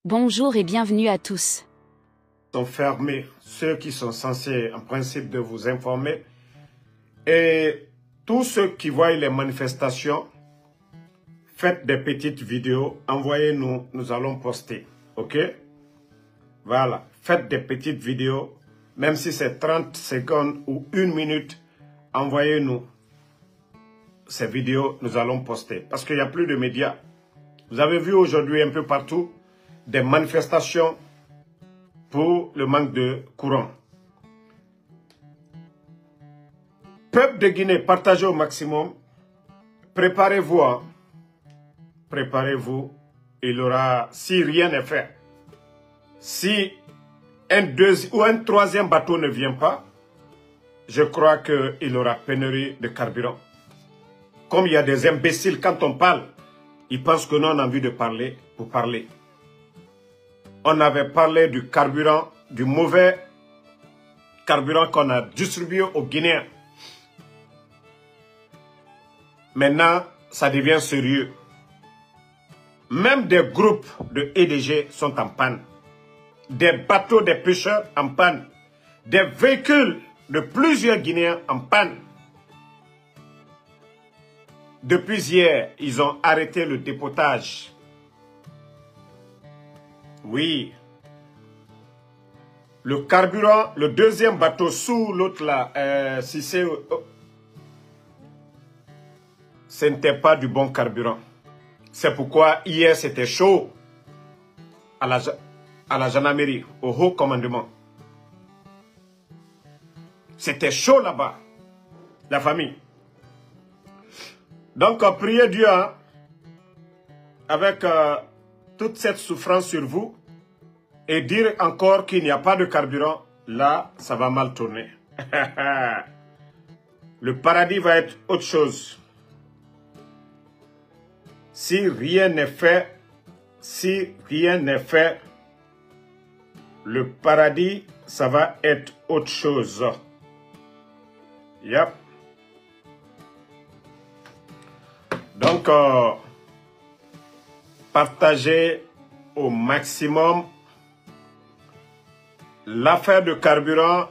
Bonjour et bienvenue à tous. Sont fermés, ceux qui sont censés en principe de vous informer. Et tous ceux qui voient les manifestations, faites des petites vidéos, envoyez-nous, nous allons poster. Ok? Voilà, faites des petites vidéos, même si c'est 30 secondes ou 1 minute, envoyez-nous ces vidéos, nous allons poster. Parce qu'il n'y a plus de médias. Vous avez vu aujourd'hui un peu partout des manifestations pour le manque de courant. Peuple de Guinée, partagez au maximum. Préparez-vous. Hein. Préparez-vous. Il aura, si rien n'est fait, si un troisième bateau ne vient pas, je crois qu'il aura pénurie de carburant. Comme il y a des imbéciles, quand on parle, ils pensent que nous on a envie de parler pour parler. On avait parlé du carburant, du mauvais carburant qu'on a distribué aux Guinéens. Maintenant, ça devient sérieux. Même des groupes de EDG sont en panne. Des bateaux des pêcheurs en panne. Des véhicules de plusieurs Guinéens en panne. Depuis hier, ils ont arrêté le dépotage. Oui. Le carburant, le deuxième bateau sous l'autre là, si c'est... ce n'était pas du bon carburant. C'est pourquoi hier c'était chaud à la gendarmerie, au haut commandement. C'était chaud là-bas, la famille. Donc priez Dieu hein, avec toute cette souffrance sur vous et dire encore qu'il n'y a pas de carburant, là ça va mal tourner. Le paradis va être autre chose. Si rien n'est fait, le paradis, ça va être autre chose. Yep. Donc, partagez au maximum l'affaire de carburant,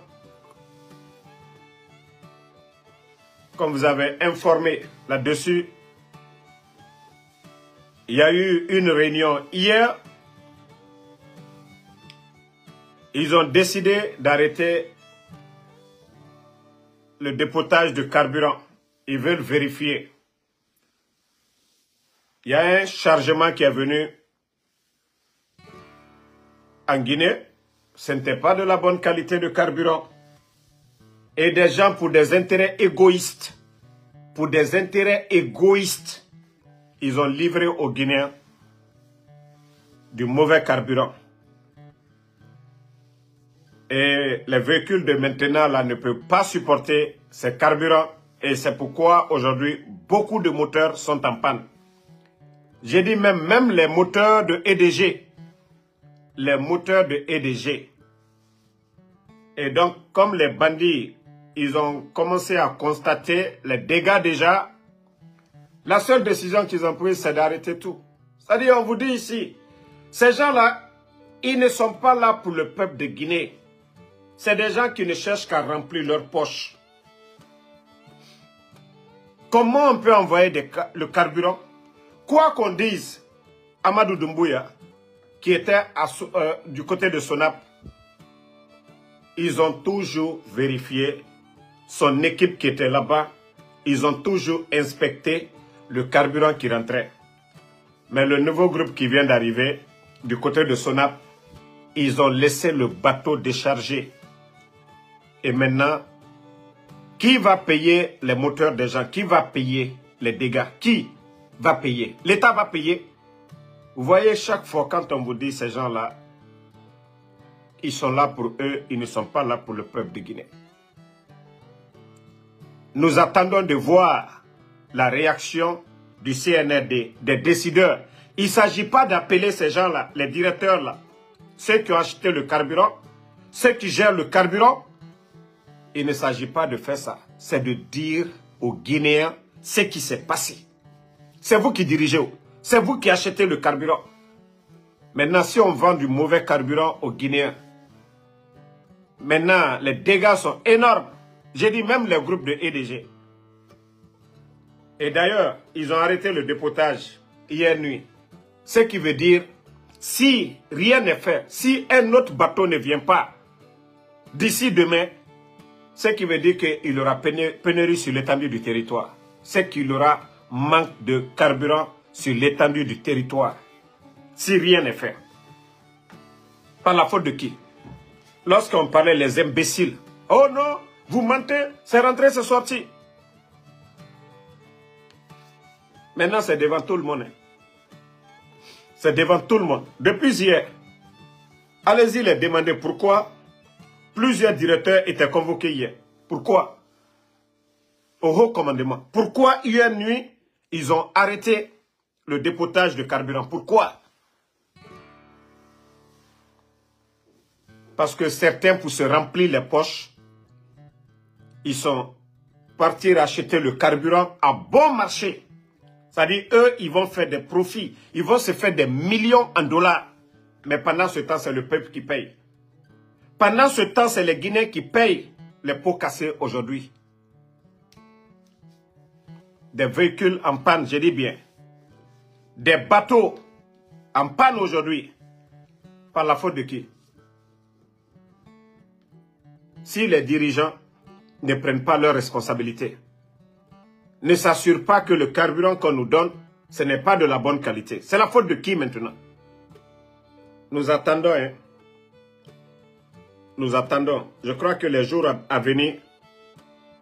comme vous avez informé là-dessus. Il y a eu une réunion hier. Ils ont décidé d'arrêter le dépotage de carburant. Ils veulent vérifier. Il y a un chargement qui est venu en Guinée. Ce n'était pas de la bonne qualité de carburant. Et des gens pour des intérêts égoïstes. Ils ont livré aux Guinéens du mauvais carburant. Et les véhicules de maintenant là ne peuvent pas supporter ces carburants. Et c'est pourquoi aujourd'hui, beaucoup de moteurs sont en panne. J'ai dit même les moteurs de EDG. Les moteurs de EDG. Et donc, comme les bandits, ils ont commencé à constater les dégâts déjà. La seule décision qu'ils ont prise, c'est d'arrêter tout. C'est-à-dire, on vous dit ici, ces gens-là, ils ne sont pas là pour le peuple de Guinée. C'est des gens qui ne cherchent qu'à remplir leurs poches. Comment on peut envoyer le carburant? Quoi qu'on dise, Amadou Doumbouya, qui était du côté de Sonap, ils ont toujours vérifié son équipe qui était là-bas. Ils ont toujours inspecté le carburant qui rentrait. Mais le nouveau groupe qui vient d'arriver, du côté de Sonap, ils ont laissé le bateau décharger. Et maintenant, qui va payer les moteurs des gens? Qui va payer les dégâts? Qui va payer? L'État va payer. Vous voyez, chaque fois quand on vous dit ces gens-là, ils sont là pour eux, ils ne sont pas là pour le peuple de Guinée. Nous attendons de voir la réaction du CNRD, des décideurs. Il ne s'agit pas d'appeler ces gens-là, les directeurs-là, ceux qui ont acheté le carburant, ceux qui gèrent le carburant. Il ne s'agit pas de faire ça. C'est de dire aux Guinéens ce qui s'est passé. C'est vous qui dirigez. C'est vous qui achetez le carburant. Maintenant, si on vend du mauvais carburant aux Guinéens, maintenant, les dégâts sont énormes. J'ai dit même les groupes de EDG. Et d'ailleurs, ils ont arrêté le dépotage hier nuit. Ce qui veut dire, si rien n'est fait, si un autre bateau ne vient pas d'ici demain, ce qui veut dire qu'il y aura pénurie sur l'étendue du territoire. C'est qu'il y aura manque de carburant sur l'étendue du territoire. Si rien n'est fait. Par la faute de qui? Lorsqu'on parlait les imbéciles. Oh non, vous mentez, c'est rentré, c'est sorti. Maintenant, c'est devant tout le monde. Hein. C'est devant tout le monde. Depuis hier, allez-y les demander pourquoi plusieurs directeurs étaient convoqués hier. Pourquoi? Au haut commandement. Pourquoi hier nuit, ils ont arrêté le dépotage de carburant? Pourquoi? Parce que certains, pour se remplir les poches, ils sont partis acheter le carburant à bon marché. C'est-à-dire, eux, ils vont faire des profits. Ils vont se faire des millions en dollars. Mais pendant ce temps, c'est le peuple qui paye. Pendant ce temps, c'est les Guinéens qui payent les pots cassés aujourd'hui. Des véhicules en panne, je dis bien. Des bateaux en panne aujourd'hui. Par la faute de qui? Si les dirigeants ne prennent pas leurs responsabilités, ne s'assurent pas que le carburant qu'on nous donne, ce n'est pas de la bonne qualité. C'est la faute de qui maintenant? Nous attendons, hein. Nous attendons. Je crois que les jours à venir,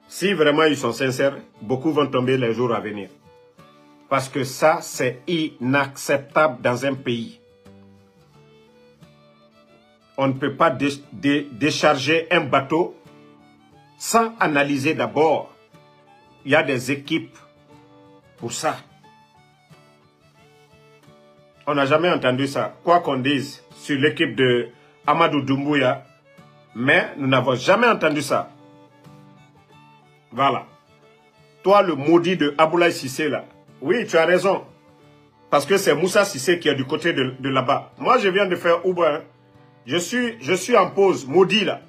si vraiment ils sont sincères, beaucoup vont tomber les jours à venir. Parce que ça, c'est inacceptable dans un pays. On ne peut pas décharger un bateau sans analyser d'abord. Il y a des équipes pour ça. On n'a jamais entendu ça. Quoi qu'on dise sur l'équipe de Amadou Doumbouya, mais nous n'avons jamais entendu ça. Voilà. Toi, le maudit de Aboulaye Sissé, là. Oui, tu as raison. Parce que c'est Moussa Sissé qui est du côté de là-bas. Moi, je viens de faire Uber. Hein. Je suis en pause, maudit, là.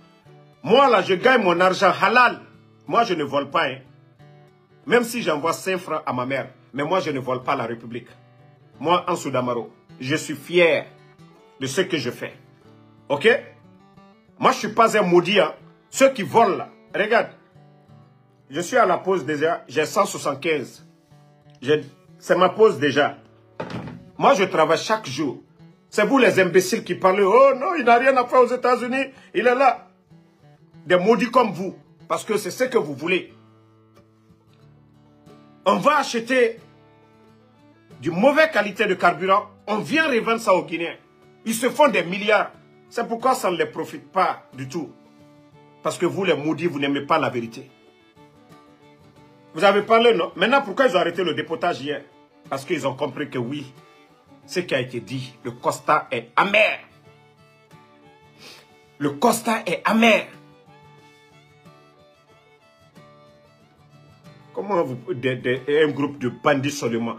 Moi, là, je gagne mon argent halal. Moi, je ne vole pas, hein. Même si j'envoie 5 francs à ma mère. Mais moi, je ne vole pas la République. Moi, Ansou Damaro, je suis fier de ce que je fais. Ok? Moi, je ne suis pas un maudit. Hein. Ceux qui volent, là, regarde. Je suis à la pause déjà. J'ai 175. C'est ma pause déjà. Moi, je travaille chaque jour. C'est vous les imbéciles qui parlez. Oh non, il n'a rien à faire aux États-Unis. Il est là. Des maudits comme vous. Parce que c'est ce que vous voulez. On va acheter du mauvais qualité de carburant. On vient revendre ça aux Guinéens. Ils se font des milliards. C'est pourquoi ça ne les profite pas du tout. Parce que vous, les maudits, vous n'aimez pas la vérité. Vous avez parlé, non? Maintenant, pourquoi ils ont arrêté le dépotage hier? Parce qu'ils ont compris que oui, ce qui a été dit, le constat est amer. Le constat est amer. Comment vous... un groupe de bandits seulement?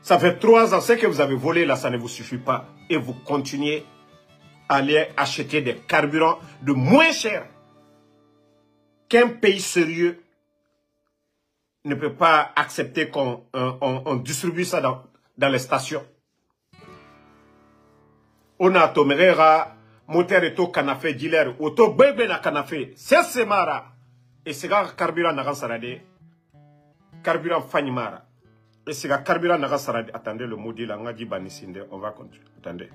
Ça fait 3 ans, ce que vous avez volé là, ça ne vous suffit pas. Et vous continuez à aller acheter des carburants de moins cher qu'un pays sérieux ne peut pas accepter qu'on distribue ça dans les stations. On a tomerera, moteur et to canafé, dealer, auto bébé na canafé, c'est semara. Et c'est un carburant n'a sarade. Carburant fanimara. Et c'est un carburant n'a sarade. Attendez le maudit là, on a dit banisinde, on va continuer. Attendez.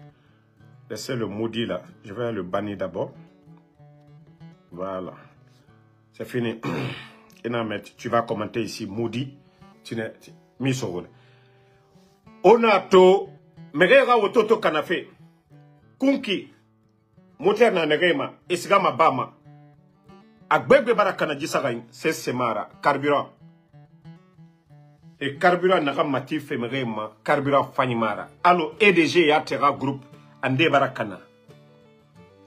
Laissez le maudit là, je vais le bannir d'abord. Voilà. C'est fini. Tu vas commenter ici, maudit. Tu n'es mis sur vous. On a to, megera ototo canafé. Kunki, moteur na negema, esigama bama. Agbegbe barakana jisagain, c'est semara, carburant. Et carburant n'a mati femerema, carburant fanimara. Allo EDG yatera groupe, ande barakana.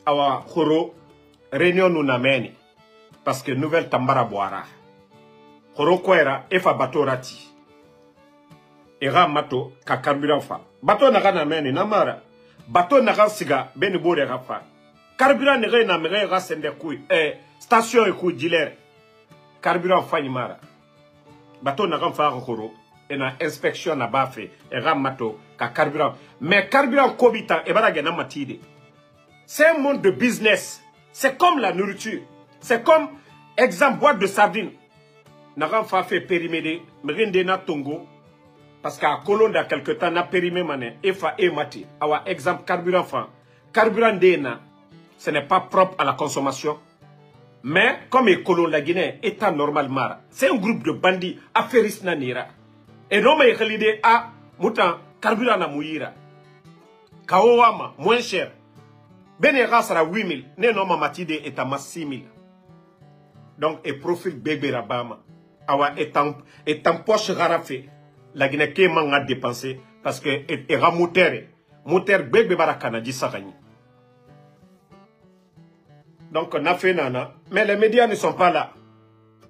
Awa khoro, réunion nous nameni. Parce que nouvelle tambara boara. Khoro kwera, efa bato rati. Era mato, ka carburant fa. Bato n'a nameni, namara. bateau n'a siga ben bo de rafa carburant ne na mere ga sende ku station e ku dealer carburant fanyimara bateau n'a fa ko et na inspection na ba fait et ramato ka carburant mais carburant kobita e bara gena matide c'est un monde de business, c'est comme la nourriture, c'est comme exemple boîte de sardines n'a fa fait périmédé mrinde na tongo parce qu'à Colonne dans quelque temps n'a périmé mané efa e mati awa exemple carburant fan carburant dena ce n'est pas propre à la consommation mais comme est Colonne la Guinée état normalement c'est un groupe de bandits affairistes na nira et non mais l'idée a mutan carburant na mouira kawama moins cher benera sera 8000 ne non matide est à 6000 donc et profil bébé rabama awa étant poche rarafé la Guinée qui m'a dépensé parce que et moteur bébé barakana di sagani donc on a fait nana mais les médias ne sont pas là.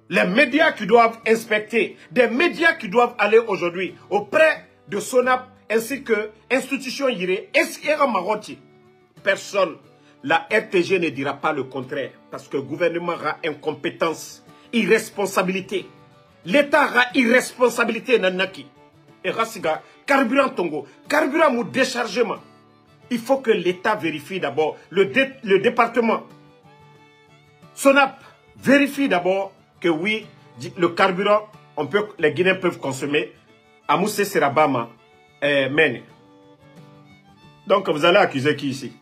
Les médias qui doivent inspecter, des médias qui doivent aller aujourd'hui auprès de SONAP ainsi que institution Yiré, Maroti. Personne, la RTG ne dira pas le contraire parce que le gouvernement a incompétence, irresponsabilité. L'État a irresponsabilité nanaki. Et rasiga, carburant tongo, carburant ou déchargement. Il faut que l'État vérifie d'abord, le département SONAP vérifie d'abord que oui, le carburant, les Guinéens peuvent consommer à Moussé Serabama Mene. Donc vous allez accuser qui ici?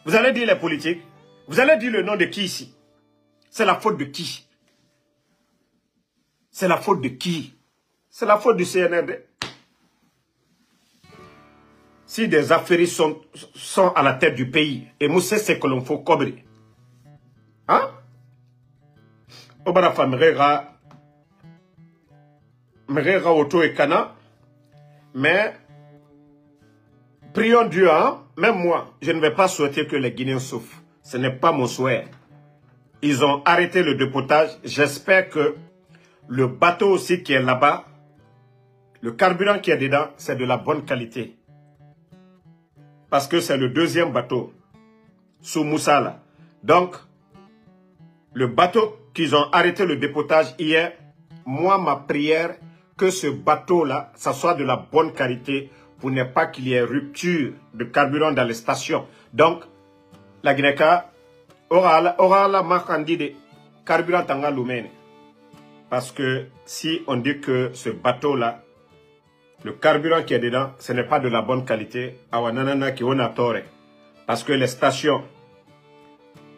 Vous allez dire les politiques? Vous allez dire le nom de qui ici? C'est la faute de qui? C'est la faute de qui? C'est la faute du CNRD. Si des affairistes sont à la tête du pays, et Moussé c'est que l'on faut cobrer. Hein? Obara Merera Auto et Kana, mais prions Dieu, hein? Même moi, je ne vais pas souhaiter que les Guinéens souffrent. Ce n'est pas mon souhait. Ils ont arrêté le dépotage. J'espère que le bateau aussi qui est là-bas, le carburant qui est dedans, c'est de la bonne qualité. Parce que c'est le deuxième bateau sous Moussala. Donc, le bateau qu'ils ont arrêté le dépotage hier, moi, ma prière, que ce bateau-là, ça soit de la bonne qualité pour ne pas qu'il y ait rupture de carburant dans les stations. Donc, la Guinée-Ka aura la marchandise de carburant tanga lumene. Parce que si on dit que ce bateau-là, le carburant qui est dedans, ce n'est pas de la bonne qualité, awananana ki on a tort. Parce que les stations,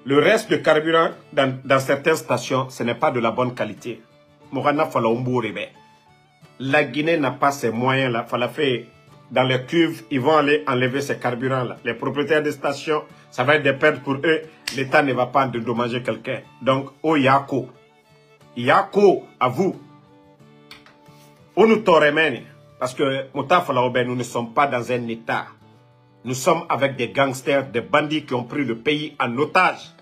le reste de carburant dans certaines stations, ce n'est pas de la bonne qualité. La Guinée n'a pas ces moyens-là. Dans les cuves, ils vont aller enlever ces carburants-là. Les propriétaires des stations, ça va être des pertes pour eux. L'État ne va pas endommager quelqu'un. Donc, oh Yako. Yako, à vous. On nous toremene. Parce que, nous ne sommes pas dans un État. Nous sommes avec des gangsters, des bandits qui ont pris le pays en otage.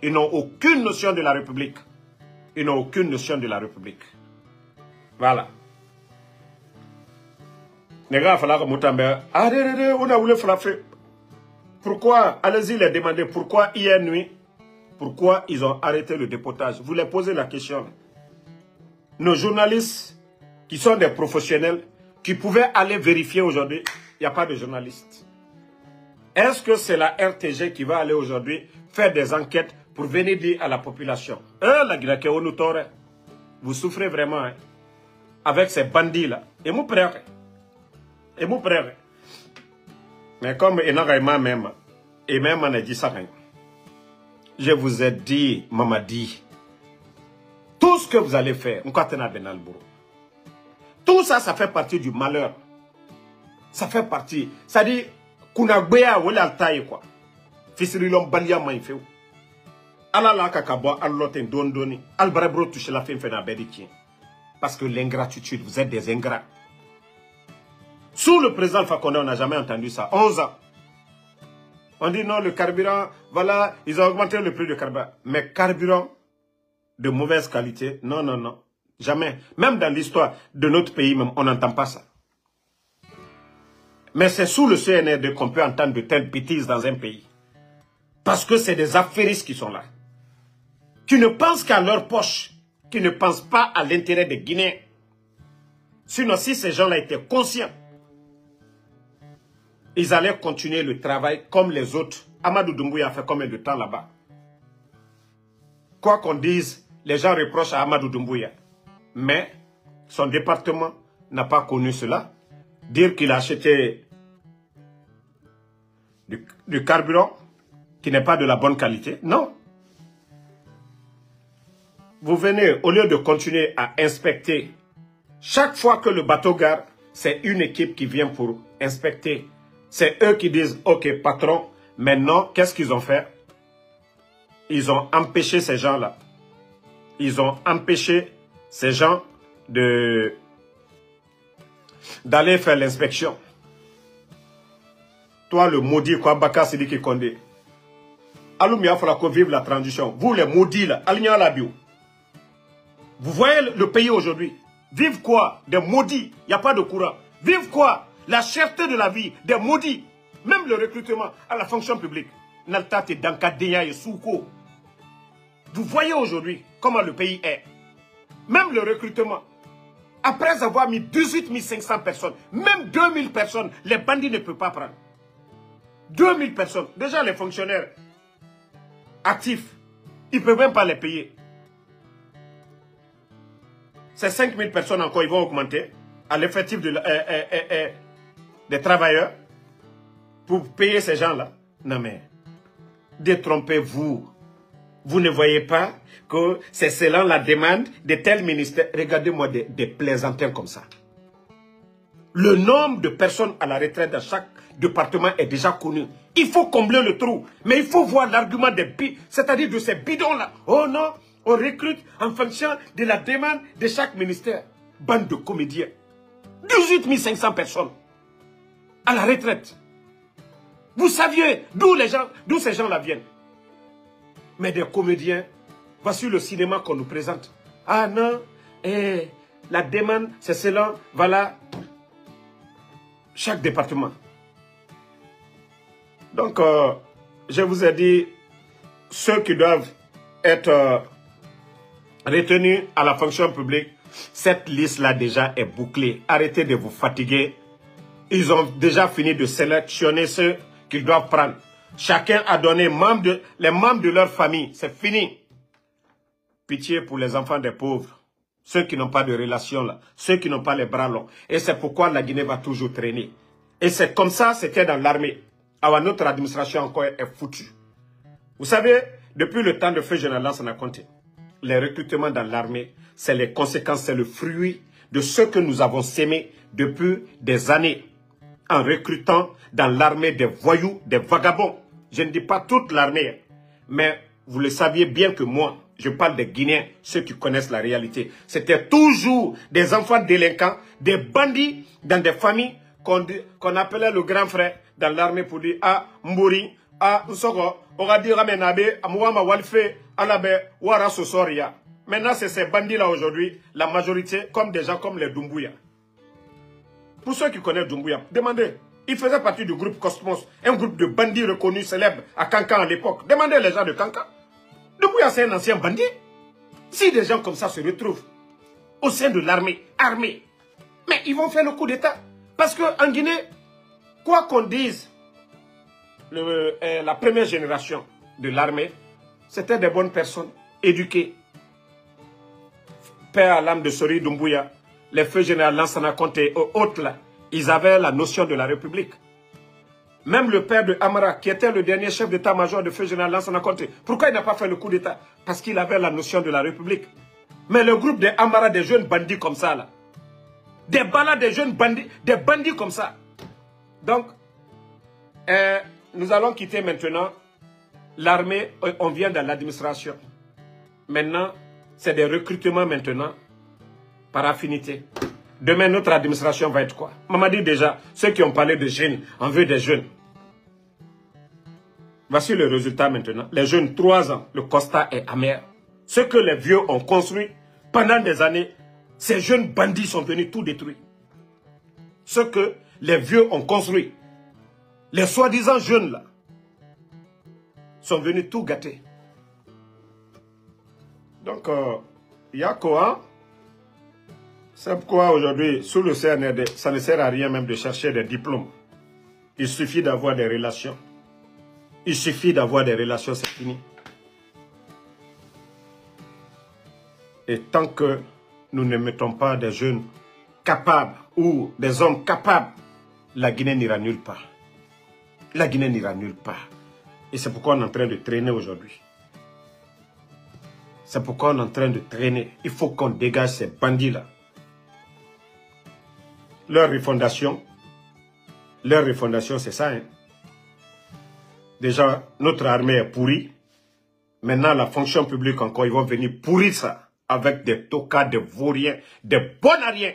Ils n'ont aucune notion de la République. Ils n'ont aucune notion de la République. Voilà. Pourquoi, allez-y les demander, pourquoi hier nuit, pourquoi ils ont arrêté le dépotage? Vous les posez la question. Nos journalistes, qui sont des professionnels, qui pouvaient aller vérifier aujourd'hui, il n'y a pas de journalistes. Est-ce que c'est la RTG qui va aller aujourd'hui faire des enquêtes pour venir dire à la population, la Guinée, vous souffrez vraiment hein, avec ces bandits-là. Et vous prêtez. Et vous prêtez. Mais comme il n'a même, et même on a dit ça, je vous ai dit, maman dit, tout ce que vous allez faire, tout ça, ça fait partie du malheur. Ça fait partie. Ça dit, kuna gbea wala altaye quoi. Fisiri lom balia maïfeu. Ala la kakabo alloten dondoni. Albarebro touche la fin fena bediki. Parce que l'ingratitude, vous êtes des ingrats. Sous le président Fakonde, on n'a jamais entendu ça. 11 ans. On dit non, le carburant, voilà, ils ont augmenté le prix du carburant. Mais carburant de mauvaise qualité, non, non, non. Jamais. Même dans l'histoire de notre pays, même, on n'entend pas ça. Mais c'est sous le CNRD qu'on peut entendre de telles bêtises dans un pays. Parce que c'est des affairistes qui sont là. Qui ne pensent qu'à leur poche. Qui ne pensent pas à l'intérêt des Guinéens. Sinon, si ces gens-là étaient conscients, ils allaient continuer le travail comme les autres. Amadou Doumbouya a fait combien de temps là-bas? Quoi qu'on dise, les gens reprochent à Amadou Doumbouya. Mais son département n'a pas connu cela. Dire qu'il a acheté du carburant qui n'est pas de la bonne qualité, non. Vous venez, au lieu de continuer à inspecter, chaque fois que le bateau gare, c'est une équipe qui vient pour inspecter. C'est eux qui disent, ok patron, maintenant, qu'est-ce qu'ils ont fait? Ils ont empêché ces gens-là. Ils ont empêché ces gens d'aller faire l'inspection. Toi, le maudit, quoi, Baka Sidiki Kondé. Aloumia Frako vive la transition. Vous, les maudits, là, Aligna Labio. Vous voyez le pays aujourd'hui. Vive quoi? Des maudits. Il n'y a pas de courant. Vive quoi? La cherté de la vie. Des maudits. Même le recrutement à la fonction publique. Naltate Dankadeya et Souko. Vous voyez aujourd'hui comment le pays est. Même le recrutement. Après avoir mis 18 500 personnes, même 2000 personnes, les bandits ne peuvent pas prendre. 2000 personnes. Déjà les fonctionnaires actifs, ils ne peuvent même pas les payer. Ces 5000 personnes encore, ils vont augmenter à l'effectif des travailleurs pour payer ces gens-là. Non mais, détrompez-vous. Vous ne voyez pas que c'est selon la demande de tel ministère. Regardez-moi des plaisantins comme ça. Le nombre de personnes à la retraite dans chaque département est déjà connu. Il faut combler le trou. Mais il faut voir l'argument des bidons, c'est-à-dire de ces bidons-là. Oh non, on recrute en fonction de la demande de chaque ministère. Bande de comédiens. 18 500 personnes à la retraite. Vous saviez d'où ces gens-là viennent. Mais des comédiens, voici le cinéma qu'on nous présente. Ah non, la demande, c'est cela, voilà. Chaque département. Donc, je vous ai dit, ceux qui doivent être retenus à la fonction publique, cette liste-là déjà est bouclée. Arrêtez de vous fatiguer. Ils ont déjà fini de sélectionner ceux qu'ils doivent prendre. Chacun a donné les membres de leur famille. C'est fini. Pitié pour les enfants des pauvres. Ceux qui n'ont pas de relation là. Ceux qui n'ont pas les bras longs. Et c'est pourquoi la Guinée va toujours traîner. Et c'est comme ça, c'était dans l'armée. Alors notre administration encore est foutue. Vous savez, depuis le temps de feu général Lansana Conté, les recrutements dans l'armée, c'est les conséquences, c'est le fruit de ce que nous avons sémé depuis des années. En recrutant dans l'armée des voyous, des vagabonds. Je ne dis pas toute l'armée, mais vous le saviez bien que moi, je parle des Guinéens, ceux qui connaissent la réalité. C'était toujours des enfants délinquants, des bandits dans des familles qu'on appelait le grand frère dans l'armée pour dire « Ah, Mbori, ah, Nsoko, on va dire « Amenabe, Amouama Walfe, Alabe, Wara Sosoria ». Maintenant, c'est ces bandits-là aujourd'hui, la majorité, comme des gens comme les Doumbouya. Pour ceux qui connaissent Doumbouya, demandez. Il faisait partie du groupe Cosmos, un groupe de bandits reconnus célèbres à Kankan à l'époque. Demandez les gens de Kankan. Doumbouya, c'est un ancien bandit. Si des gens comme ça se retrouvent au sein de l'armée, armée, mais ils vont faire le coup d'État. Parce qu'en Guinée, quoi qu'on dise, la première génération de l'armée, c'était des bonnes personnes, éduquées. Père à l'âme de Sori Doumbouya, les feux généraux Lansana Conté et autres là, ils avaient la notion de la République. Même le père de Amara, qui était le dernier chef d'état-major de feu général Lansana Conté, pourquoi il n'a pas fait le coup d'état? Parce qu'il avait la notion de la République. Mais le groupe de Amara, des jeunes bandits comme ça, là, des balades, des jeunes bandits, des bandits comme ça. Donc, nous allons quitter maintenant l'armée, on vient dans l'administration. Maintenant, c'est des recrutements maintenant, par affinité. Demain, notre administration va être quoi? Maman dit déjà, ceux qui ont parlé de jeunes, on veut des jeunes. Voici le résultat maintenant. Les jeunes, 3 ans, le constat est amer. Ce que les vieux ont construit pendant des années, ces jeunes bandits sont venus tout détruire. Ce que Les vieux ont construit. Les soi-disant jeunes là sont venus tout gâter. Donc, il y a quoi? C'est pourquoi aujourd'hui, sous le CNRD, ça ne sert à rien même de chercher des diplômes. Il suffit d'avoir des relations. Il suffit d'avoir des relations, c'est fini. Et tant que nous ne mettons pas des jeunes capables ou des hommes capables, la Guinée n'ira nulle part. La Guinée n'ira nulle part. Et c'est pourquoi on est en train de traîner aujourd'hui. C'est pourquoi on est en train de traîner. Il faut qu'on dégage ces bandits-là. Leur refondation, c'est ça. Hein. Déjà, notre armée est pourrie. Maintenant, la fonction publique encore, ils vont venir pourrir ça avec des tocards, des vauriens, des bonariens.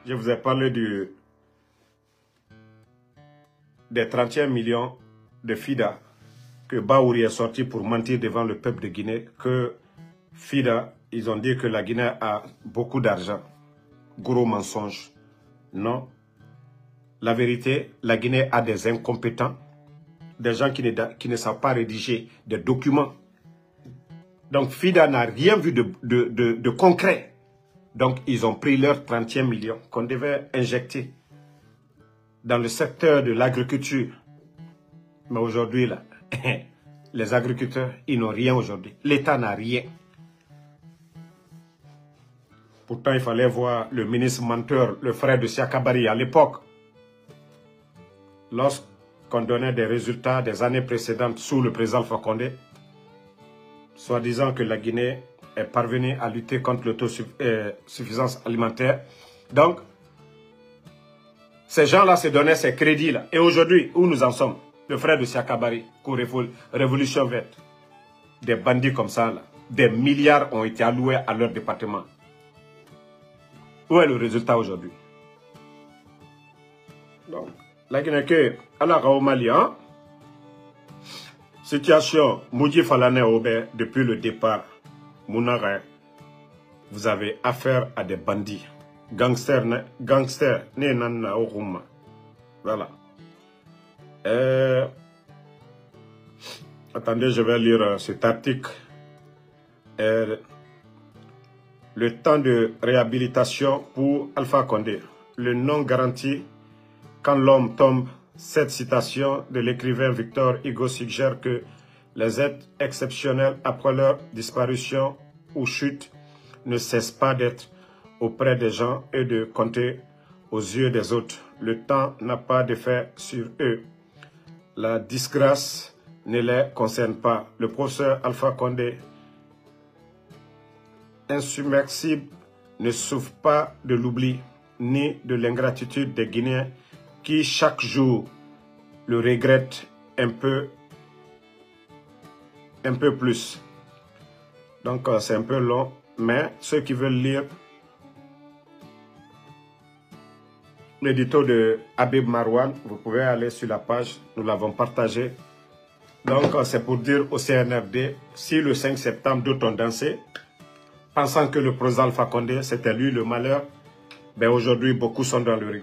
Je vous ai parlé des 31 millions de FIDA que Baouri est sorti pour mentir devant le peuple de Guinée, que FIDA, ils ont dit que la Guinée a beaucoup d'argent. Gros mensonge. Non. La vérité, la Guinée a des incompétents, des gens qui ne savent pas rédiger des documents. Donc FIDA n'a rien vu de concret. Donc ils ont pris leurs 31 millions qu'on devait injecter dans le secteur de l'agriculture. Mais aujourd'hui, là, les agriculteurs, ils n'ont rien aujourd'hui. L'État n'a rien. Pourtant, il fallait voir le ministre menteur, le frère de Siakabari à l'époque. Lorsqu'on donnait des résultats des années précédentes sous le président Alpha Condé, soi-disant que la Guinée est parvenue à lutter contre l'autosuffisance alimentaire. Donc, ces gens-là se donnaient ces crédits-là. Et aujourd'hui, où nous en sommes? Le frère de Siakabari, Révolution verte. Des bandits comme ça, là. Des milliards ont été alloués à leur département. Où est le résultat aujourd'hui? Donc, la Guinée, à la Mali, hein? Situation, Moudji Falane Obe, depuis le départ, Mounara, vous avez affaire à des bandits. Gangsters, Nenana Oruma. Voilà. Attendez, je vais lire cet article. Le temps de réhabilitation pour Alpha Condé. Le non garanti quand l'homme tombe. Cette citation de l'écrivain Victor Hugo suggère que les êtres exceptionnels après leur disparition ou chute ne cessent pas d'être auprès des gens et de compter aux yeux des autres. Le temps n'a pas d'effet sur eux. La disgrâce ne les concerne pas. Le professeur Alpha Condé, insubmersible, ne souffre pas de l'oubli ni de l'ingratitude des Guinéens qui chaque jour le regrettent un peu plus. Donc c'est un peu long, mais ceux qui veulent lire l'édito de Habib Marwan, vous pouvez aller sur la page, nous l'avons partagé. Donc c'est pour dire au CNRD, si le 5 septembre d'autres ont dansé, pensant que le président Alpha Condé, c'était lui le malheur, ben aujourd'hui beaucoup sont dans le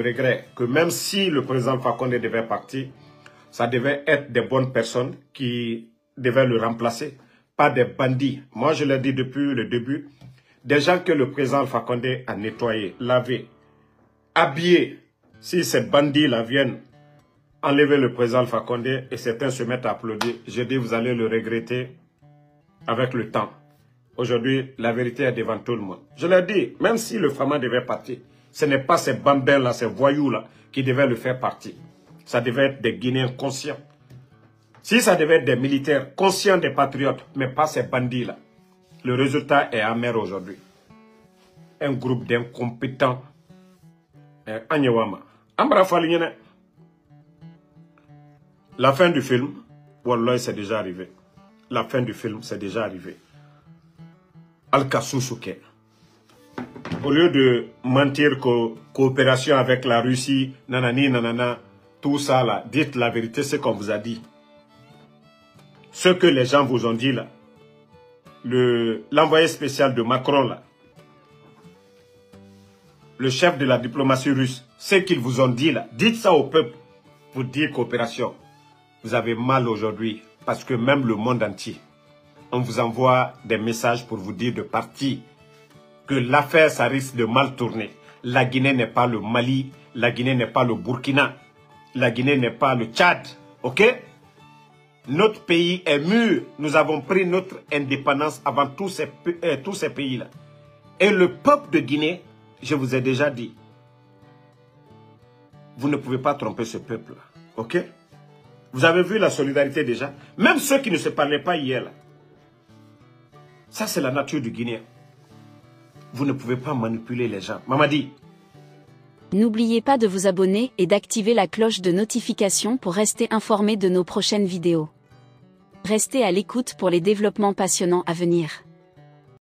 regret que même si le président Alpha Condé devait partir, ça devait être des bonnes personnes qui devaient le remplacer, pas des bandits. Moi je l'ai dit depuis le début, des gens que le président Alpha Condé a nettoyés, lavés, habillés. Si ces bandits-là viennent enlever le président Alpha Condé et certains se mettent à applaudir, je dis vous allez le regretter avec le temps. Aujourd'hui, la vérité est devant tout le monde. Je l'ai dit, même si le Fama devait partir, ce n'est pas ces bambins-là, ces voyous-là qui devaient le faire partir. Ça devait être des Guinéens conscients. Si ça devait être des militaires conscients des patriotes, mais pas ces bandits-là, le résultat est amer aujourd'hui. Un groupe d'incompétents. La fin du film, Wallah, c'est déjà arrivé. La fin du film, c'est déjà arrivé. Al-Kassoussouké. Au lieu de mentir coopération avec la Russie, nanani, nanana, tout ça là, dites la vérité, c'est qu'on vous a dit. Ce que les gens vous ont dit là, l'envoyé spécial de Macron là, le chef de la diplomatie russe, ce qu'ils vous ont dit là, dites ça au peuple pour dire coopération. Vous avez mal aujourd'hui parce que même le monde entier, on vous envoie des messages pour vous dire de partir, que l'affaire, ça risque de mal tourner. La Guinée n'est pas le Mali, la Guinée n'est pas le Burkina, la Guinée n'est pas le Tchad, ok? Notre pays est mûr, nous avons pris notre indépendance avant tous ces pays-là. Et le peuple de Guinée, je vous ai déjà dit, vous ne pouvez pas tromper ce peuple-là, ok? Vous avez vu la solidarité déjà? Même ceux qui ne se parlaient pas hier, là. Ça, c'est la nature du Guinéen. Vous ne pouvez pas manipuler les gens. Mamadi. N'oubliez pas de vous abonner et d'activer la cloche de notification pour rester informé de nos prochaines vidéos. Restez à l'écoute pour les développements passionnants à venir.